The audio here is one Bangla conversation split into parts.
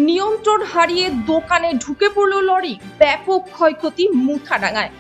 নিয়ন্ত্রণ হারিয়ে দোকানে ঢুকে পড়ল লরি, ব্যাপক ক্ষয়ক্ষতি মুথাডাঙ্গায়।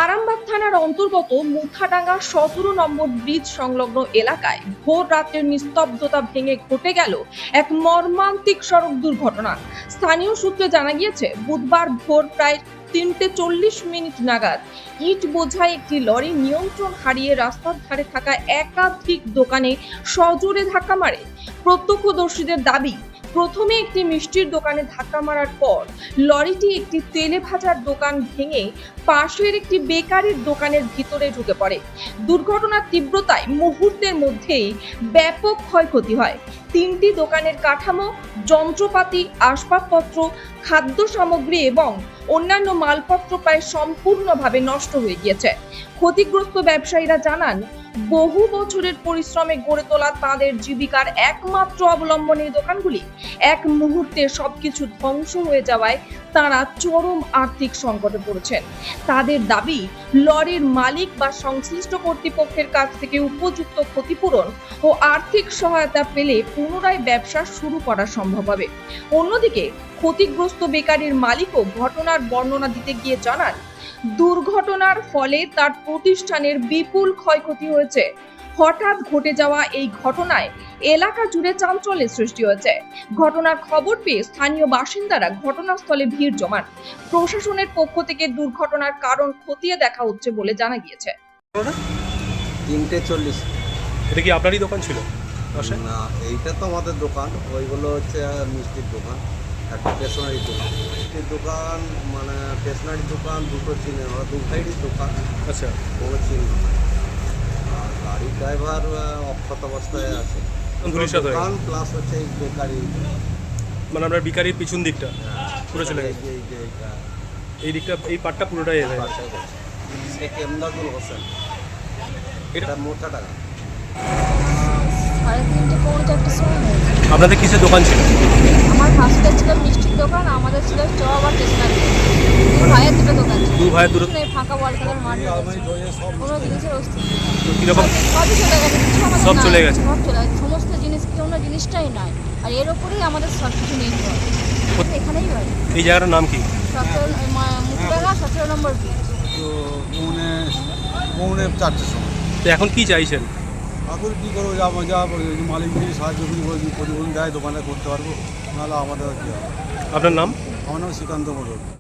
আরামবাগ থানার অন্তর্গত মুথাডাঙ্গা 17 নম্বর ব্রিজ সংলগ্ন এলাকায় ভোর রাতের নিস্তব্ধতা ভেঙে ঘটে গেল এক মর্মান্তিক সড়ক দুর্ঘটনা। স্থানীয় সূত্রে জানা গিয়েছে, বুধবার ভোর প্রায় 3:40 নাগাদ ইট বোঝাই একটি লরি নিয়ন্ত্রণ হারিয়ে রাস্তার ধারে থাকা একাধিক দোকানে সজোরে ধাক্কা মারে। প্রত্যক্ষদর্শীদের দাবি, প্রথমে একটি মিষ্টির দোকানে ধাক্কা মারার পর লরিটি একটি তেলে ভাজার দোকান ভেঙে পাশের একটি বেকারির দোকানের ভিতরে ঢুকে পড়ে। দুর্ঘটনার তীব্রতায় মুহূর্তের মধ্যেই ব্যাপক ক্ষয়ক্ষতি হয়। 3টি দোকানের কাঠামো, যন্ত্রপাতি, আসবাবপত্র, খাদ্য সামগ্রী এবং অন্যান্য মালপত্র প্রায় সম্পূর্ণভাবে নষ্ট হয়ে গিয়েছে। ক্ষতিগ্রস্ত ব্যবসায়ীরা জানান, বহু বছরের পরিশ্রমে গড়ে তোলা তাদের জীবিকার একমাত্র অবলম্বন এই দোকানগুলি এক মুহূর্তে সবকিছু ধ্বংস হয়ে যাওয়ায় তারা চরম আর্থিক সংকটে পড়েছেন। তাদের দাবি, লরির মালিক বা সংশ্লিষ্ট কর্তৃপক্ষের কাছ থেকে উপযুক্ত ক্ষতিপূরণ ও আর্থিক সহায়তা পেলে পুনরায় ব্যবসা শুরু করা সম্ভব হবে। অন্যদিকে ক্ষতিগ্রস্ত বেকারির মালিকও ঘটনার বর্ণনা দিতে গিয়ে জানান, দুর্ঘটনার ফলে তার প্রতিষ্ঠানের বিপুল ক্ষয়ক্ষতি হয়েছে। হঠাৎ ঘটে যাওয়া এই ঘটনায় এলাকা জুড়ে চাঞ্চল্যের সৃষ্টি হয়েছে। ঘটনার খবর পেয়ে স্থানীয় বাসিন্দারা ঘটনাস্থলে ভিড় জমান। প্রশাসনের পক্ষ থেকে দুর্ঘটনার কারণ খতিয়ে দেখা হচ্ছে বলে জানা গিয়েছে। 3:40। এটা কি আপনারই দোকান ছিল? না, এইটা তো আমাদের দোকান। ওইগুলো হচ্ছে মিষ্টির দোকান, একটা স্টেশনারি দোকান। মিষ্টির দোকান মানে স্টেশনারি দোকান দুটো চিনে, ওরা দু সাইডই দোকান। আচ্ছা, কোনো চিহ্ন নাই। আর গাড়ির ড্রাইভার অক্ষত অবস্থায় আছে। দোকান প্লাস হচ্ছে এই বেকারি, মানে আপনার বিকারির পিছন দিকটা পুরো চলে গেছে। এই দিকটা, এই পাটটা পুরোটাই এসে গেছে। শেখ এমদাদুল হোসেন, এটা মুথাডাঙ্গা। 3:30-4:00 সময় হয়েছে। আপনাদের কিসের দোকান ছিল? আমার হাসপাতাল ছিল মিষ্টির দোকান, আমাদের ছিল চপ আর স্টেশনারি। দুই ভাইয়ের দুটো দোকান ছিল। দু ভাইয়ের দুটো? এই ফাঁকা ওয়ালকালার মাঠ কোনো জিনিসের অস্তিত্ব নেই। তো কিরকম? সবই চলে গেছে, কিছু আমাদের সব নাই। চলে গেছে? সব চলে গেছে, সমস্ত জিনিস, কোনো জিনিসটাই নাই। আর এর ওপরেই আমাদের সব কিছু নির্ভর। এখানেই বাড়ি। এই জায়গাটার নাম কি? মুথাডাঙ্গা 17 নম্বর ব্রিজ। তো পৌনে 4টের সময়। তো এখন কি চাইছেন? এখন কী করবো, যা মালিক যদি সাহায্য করি প্রতিবন্ধন দেয় দোকানে করতে পারবো, নাহলে আমাদের কী হবে। আপনার নাম? আমার নাম শ্রীকান্ত মোড়ল।